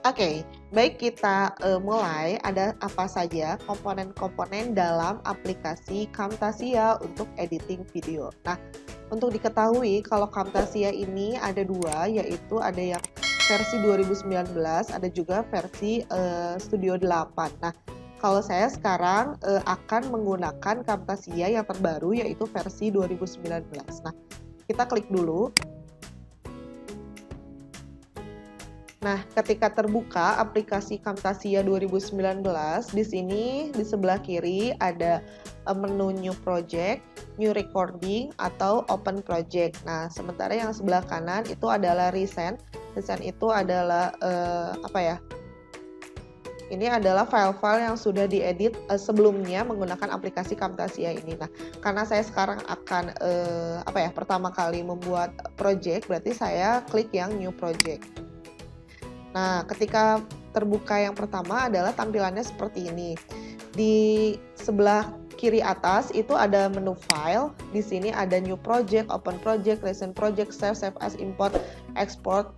Oke, baik kita mulai. Ada apa saja komponen-komponen dalam aplikasi Camtasia untuk editing video. Nah, untuk diketahui kalau Camtasia ini ada dua, yaitu ada yang versi 2019, ada juga versi Studio 8. Nah, kalau saya sekarang akan menggunakan Camtasia yang terbaru, yaitu versi 2019. Nah, kita klik dulu. Nah, ketika terbuka aplikasi Camtasia 2019, di sini di sebelah kiri ada menu New Project, New Recording, atau Open Project. Nah, sementara yang sebelah kanan itu adalah Recent. Recent itu adalah ini adalah file-file yang sudah diedit sebelumnya menggunakan aplikasi Camtasia ini. Nah, karena saya sekarang akan pertama kali membuat project, berarti saya klik yang New Project. Nah, ketika terbuka yang pertama adalah tampilannya seperti ini. Di sebelah kiri atas itu ada menu file. Di sini ada new project, open project, recent project, save as, import, export,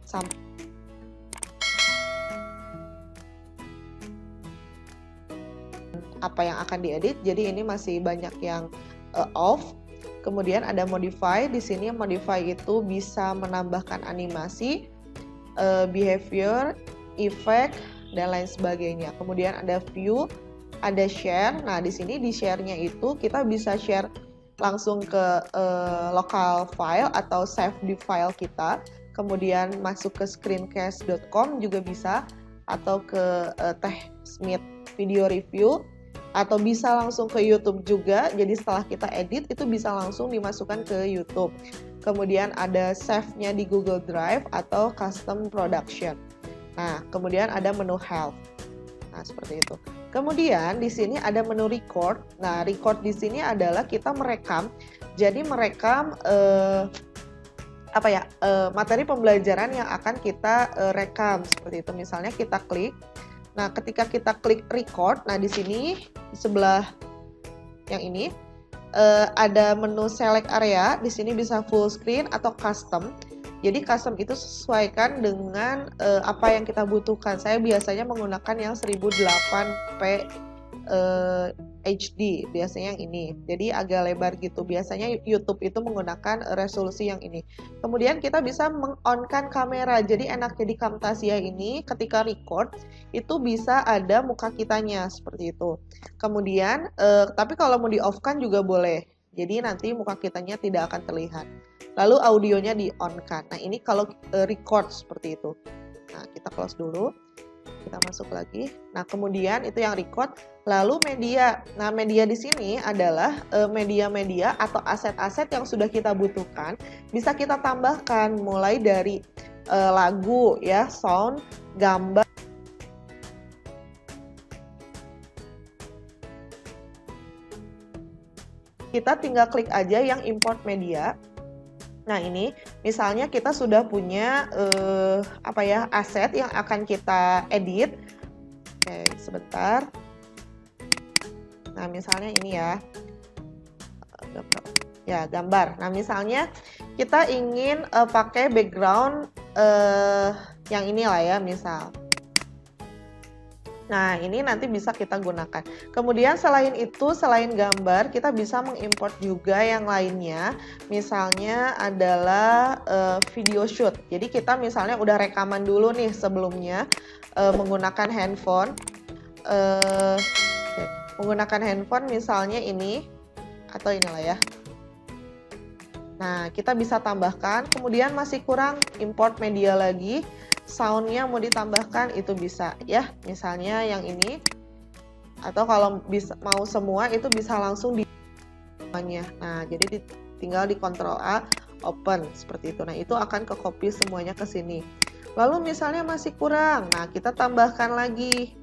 apa yang akan diedit. Jadi ini masih banyak yang off. Kemudian ada modify. Di sini modify itu bisa menambahkan animasi, behavior, effect, dan lain sebagainya. Kemudian ada view, ada share. Nah, di sini di share-nya itu kita bisa share langsung ke local file atau save di file kita. Kemudian masuk ke screencast.com juga bisa, atau ke TechSmith video review, atau bisa langsung ke YouTube juga. Jadi setelah kita edit itu bisa langsung dimasukkan ke YouTube. Kemudian ada save-nya di Google Drive atau custom production. Nah, kemudian ada menu help. Nah, seperti itu. Kemudian di sini ada menu record. Nah, record di sini adalah kita merekam. Jadi merekam materi pembelajaran yang akan kita rekam seperti itu. Misalnya kita klik. Nah, ketika kita klik record, nah di sini di sebelah yang ini ada menu select area. Di sini bisa full screen atau custom. Jadi custom itu sesuaikan dengan apa yang kita butuhkan. Saya biasanya menggunakan yang 1080p HD, biasanya yang ini. Jadi agak lebar gitu. Biasanya YouTube itu menggunakan resolusi yang ini. Kemudian kita bisa meng-on-kan kamera. Jadi enaknya di Camtasia ini ketika record itu bisa ada muka kitanya seperti itu. Kemudian tapi kalau mau di-off-kan juga boleh. Jadi nanti muka kitanya tidak akan terlihat. Lalu audionya di-on-kan. Nah, ini kalau record seperti itu. Nah, kita close dulu. Kita masuk lagi. Nah, kemudian itu yang record. Lalu media. Nah, media di sini adalah media-media atau aset-aset yang sudah kita butuhkan. Bisa kita tambahkan mulai dari lagu, ya, sound, gambar. Kita tinggal klik aja yang import media. Nah, ini misalnya kita sudah punya aset yang akan kita edit. Oke, sebentar. Nah, misalnya ini ya, gambar. Nah, misalnya kita ingin pakai background yang inilah ya, misal. Nah, ini nanti bisa kita gunakan. Kemudian selain itu, selain gambar, kita bisa mengimport juga yang lainnya. Misalnya adalah video shoot. Jadi kita misalnya udah rekaman dulu nih sebelumnya menggunakan handphone. Menggunakan handphone misalnya ini, atau inilah ya. Nah, kita bisa tambahkan. Kemudian masih kurang, import media lagi. Soundnya mau ditambahkan itu bisa ya, misalnya yang ini, atau kalau mau semua itu bisa langsung di semuanya. Nah, jadi tinggal di Ctrl A, open seperti itu. Nah, itu akan ke copy semuanya ke sini. Lalu misalnya masih kurang, nah kita tambahkan lagi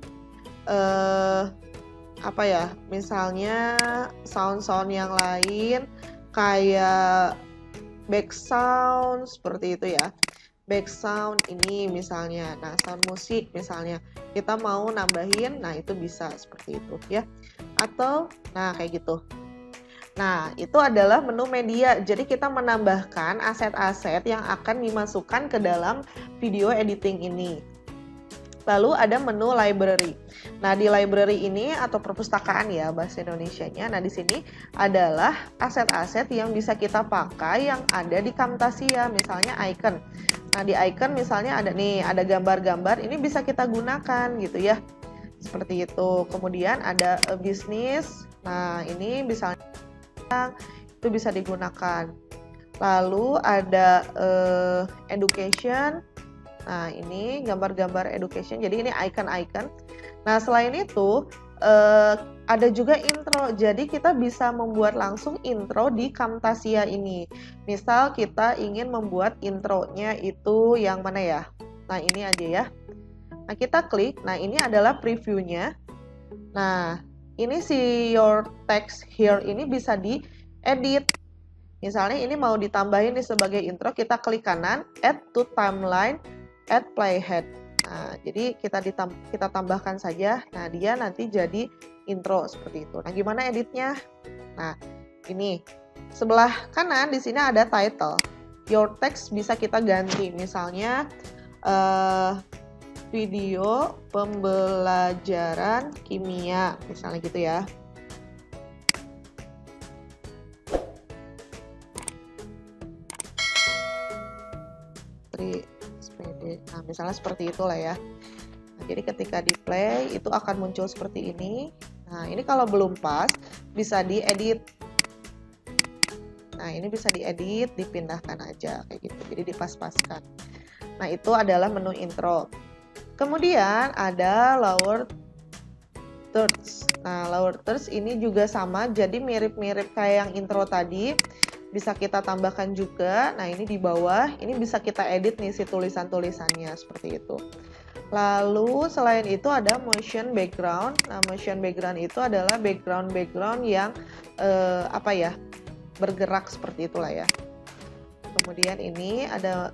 misalnya sound yang lain kayak background seperti itu ya. Background ini misalnya, nah sound musik misalnya kita mau nambahin, nah itu bisa seperti itu ya, atau nah kayak gitu. Nah, itu adalah menu media. Jadi kita menambahkan aset-aset yang akan dimasukkan ke dalam video editing ini. Lalu ada menu library. Nah, di library ini atau perpustakaan ya bahasa Indonesianya. Nah, di sini adalah aset-aset yang bisa kita pakai yang ada di Camtasia, misalnya icon. Nah, di icon misalnya ada nih, ada gambar-gambar, ini bisa kita gunakan gitu ya. Seperti itu. Kemudian ada bisnis. Nah, ini misalnya itu bisa digunakan. Lalu ada education. Nah, ini gambar-gambar education. Jadi ini icon-icon. Nah, selain itu ada juga intro. Jadi kita bisa membuat langsung intro di Camtasia ini. Misal kita ingin membuat intronya itu yang mana ya? Nah, ini aja ya. Nah, kita klik. Nah, ini adalah previewnya. Nah, ini si your text here ini bisa diedit. Misalnya ini mau ditambahin nih sebagai intro, kita klik kanan, add to timeline, add playhead. Nah, jadi kita tambahkan saja. Nah, dia nanti jadi intro seperti itu. Nah, gimana editnya? Nah, ini sebelah kanan di sini ada title. Your text bisa kita ganti. Misalnya video pembelajaran kimia, misalnya gitu ya. Nah, misalnya seperti itulah ya. Nah, jadi ketika di play itu akan muncul seperti ini. Nah, ini kalau belum pas bisa diedit. Nah, ini bisa diedit, dipindahkan aja kayak gitu. Jadi dipas-paskan. Nah, itu adalah menu intro. Kemudian ada lower thirds. Nah, lower thirds ini juga sama, jadi mirip-mirip kayak yang intro tadi. Bisa kita tambahkan juga. Nah, ini di bawah, ini bisa kita edit nih si tulisan-tulisannya seperti itu. Lalu selain itu ada motion background. Nah, motion background itu adalah background yang bergerak seperti itulah ya. Kemudian ini ada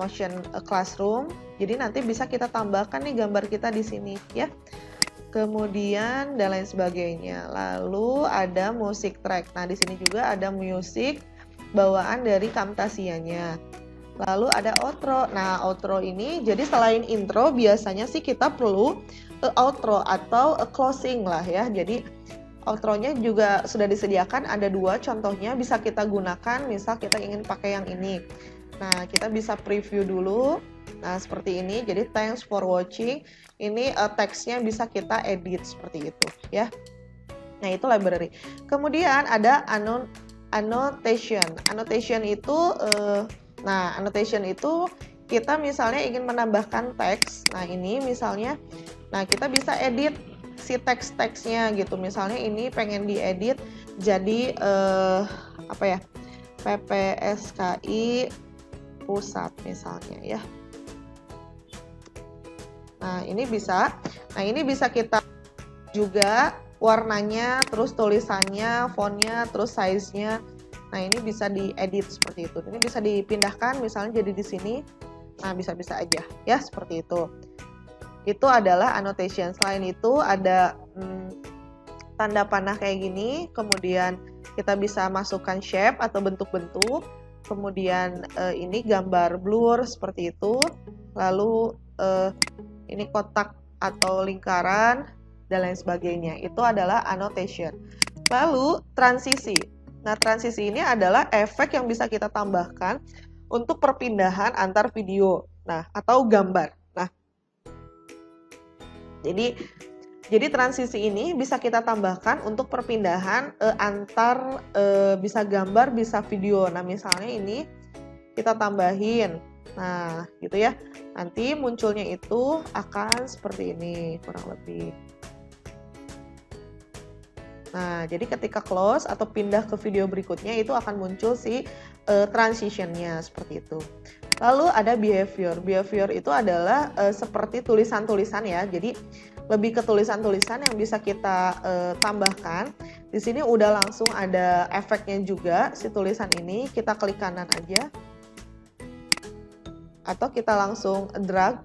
motion classroom. Jadi nanti bisa kita tambahkan nih gambar kita di sini ya. Kemudian dan lain sebagainya. Lalu ada music track. Nah, di sini juga ada music bawaan dari Camtasianya. Lalu ada outro. Nah, outro ini jadi selain intro biasanya sih kita perlu outro atau closing lah ya. Jadi outronya juga sudah disediakan, ada dua contohnya bisa kita gunakan. Misal kita ingin pakai yang ini. Nah, kita bisa preview dulu. Nah, seperti ini. Jadi thanks for watching. Ini teksnya bisa kita edit seperti itu ya. Nah, itu library. Kemudian ada annotation. Annotation itu annotation itu kita misalnya ingin menambahkan teks. Nah, ini misalnya kita bisa edit si teks-teksnya gitu. Misalnya ini pengen diedit jadi PPSKI pusat misalnya ya. Nah, ini bisa kita juga warnanya, terus tulisannya, fontnya, terus size-nya. Nah, ini bisa diedit seperti itu. Ini bisa dipindahkan misalnya jadi di sini. Nah, bisa-bisa aja ya seperti itu. Itu adalah annotation. Selain itu ada tanda panah kayak gini, kemudian kita bisa masukkan shape atau bentuk-bentuk. Kemudian ini gambar blur seperti itu. Lalu ini kotak atau lingkaran dan lain sebagainya. Itu adalah annotation. Lalu transisi. Nah, transisi ini adalah efek yang bisa kita tambahkan untuk perpindahan antar video. Nah, atau gambar. Nah, jadi transisi ini bisa kita tambahkan untuk perpindahan antar bisa gambar, bisa video. Nah, misalnya ini kita tambahin. Nah, gitu ya. Nanti munculnya itu akan seperti ini, kurang lebih. Nah, jadi ketika close atau pindah ke video berikutnya itu akan muncul si transitionnya seperti itu. Lalu ada behavior. Behavior itu adalah seperti tulisan-tulisan ya. Jadi lebih ke tulisan-tulisan yang bisa kita tambahkan. Di sini udah langsung ada efeknya juga si tulisan ini. Kita klik kanan aja. Atau kita langsung drag.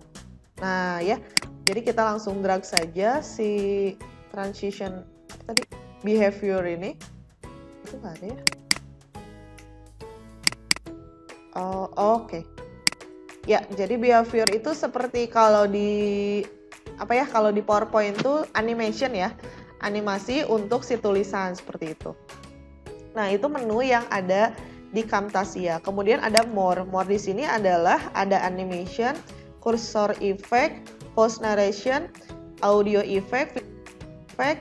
Nah, ya. Jadi kita langsung drag saja si transition tadi behavior ini. Itu nggak ada ya? Oh, oke. Ya, jadi behavior itu seperti kalau di kalau di PowerPoint itu animation ya. Animasi untuk si tulisan seperti itu. Nah, itu menu yang ada di Camtasia. Kemudian ada more. More di sini adalah ada animation, cursor effect, post narration, audio effect,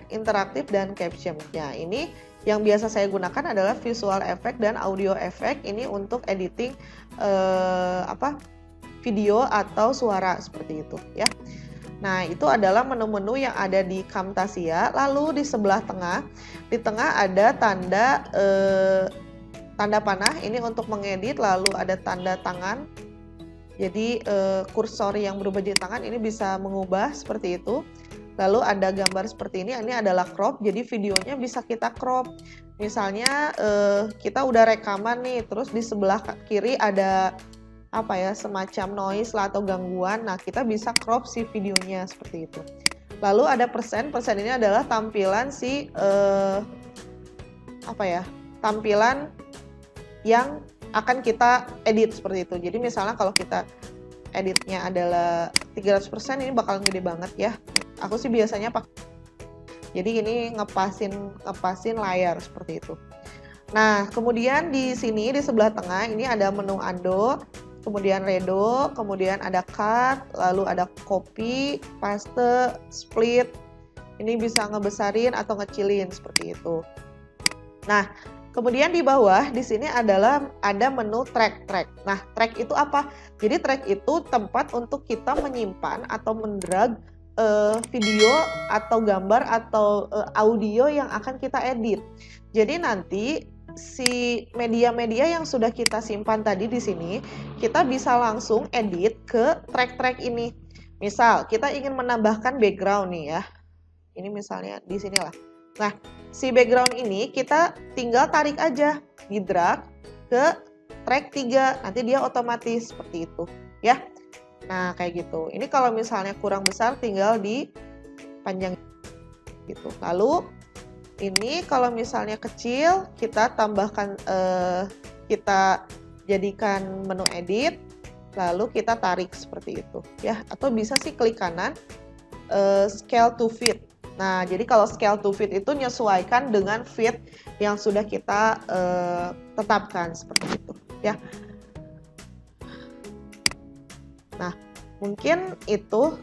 interaktif dan caption. Nah, ini yang biasa saya gunakan adalah visual effect dan audio effect ini untuk editing video atau suara seperti itu ya. Nah, itu adalah menu-menu yang ada di Camtasia. Lalu di sebelah tengah, di tengah ada tanda panah ini untuk mengedit, lalu ada tanda tangan. Jadi kursor yang berubah di tangan ini bisa mengubah seperti itu. Lalu ada gambar seperti ini adalah crop, jadi videonya bisa kita crop. Misalnya kita udah rekaman nih, terus di sebelah kiri ada semacam noise lah atau gangguan. Nah, kita bisa crop si videonya seperti itu. Lalu ada persen ini adalah tampilan si tampilan yang akan kita edit seperti itu. Jadi misalnya kalau kita editnya adalah 300%, ini bakal gede banget ya. Aku sih biasanya pakai. Jadi ini ngepasin layar seperti itu. Nah, kemudian di sini di sebelah tengah ini ada menu undo, kemudian redo, kemudian ada cut, lalu ada copy, paste, split. Ini bisa ngebesarin atau ngecilin seperti itu. Nah, kemudian di bawah di sini adalah ada menu track. Nah, track itu apa? Jadi track itu tempat untuk kita menyimpan atau mendrag video atau gambar atau audio yang akan kita edit. Jadi nanti si media-media yang sudah kita simpan tadi di sini, kita bisa langsung edit ke track ini. Misal kita ingin menambahkan background nih ya. Ini misalnya di sini lah. Nah, si background ini kita tinggal tarik aja, di drag ke track 3. Nanti dia otomatis seperti itu ya. Nah, kayak gitu. Ini kalau misalnya kurang besar tinggal dipanjang gitu. Lalu ini kalau misalnya kecil kita tambahkan kita jadikan menu edit, lalu kita tarik seperti itu ya. Atau bisa sih klik kanan scale to fit. Nah, jadi kalau scale to fit itu menyesuaikan dengan fit yang sudah kita tetapkan seperti itu ya. Nah, mungkin itu.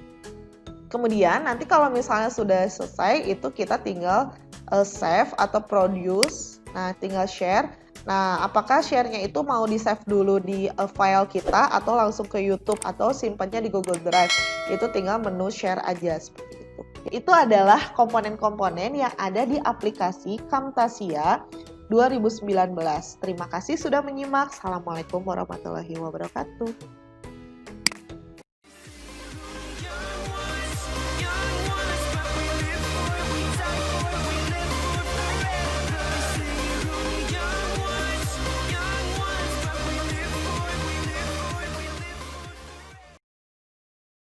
Kemudian nanti kalau misalnya sudah selesai, itu kita tinggal save atau produce. Nah, tinggal share. Nah, apakah share-nya itu mau di-save dulu di file kita atau langsung ke YouTube atau simpannya di Google Drive. Itu tinggal menu share aja seperti itu. Itu adalah komponen-komponen yang ada di aplikasi Camtasia 2019. Terima kasih sudah menyimak. Assalamualaikum warahmatullahi wabarakatuh.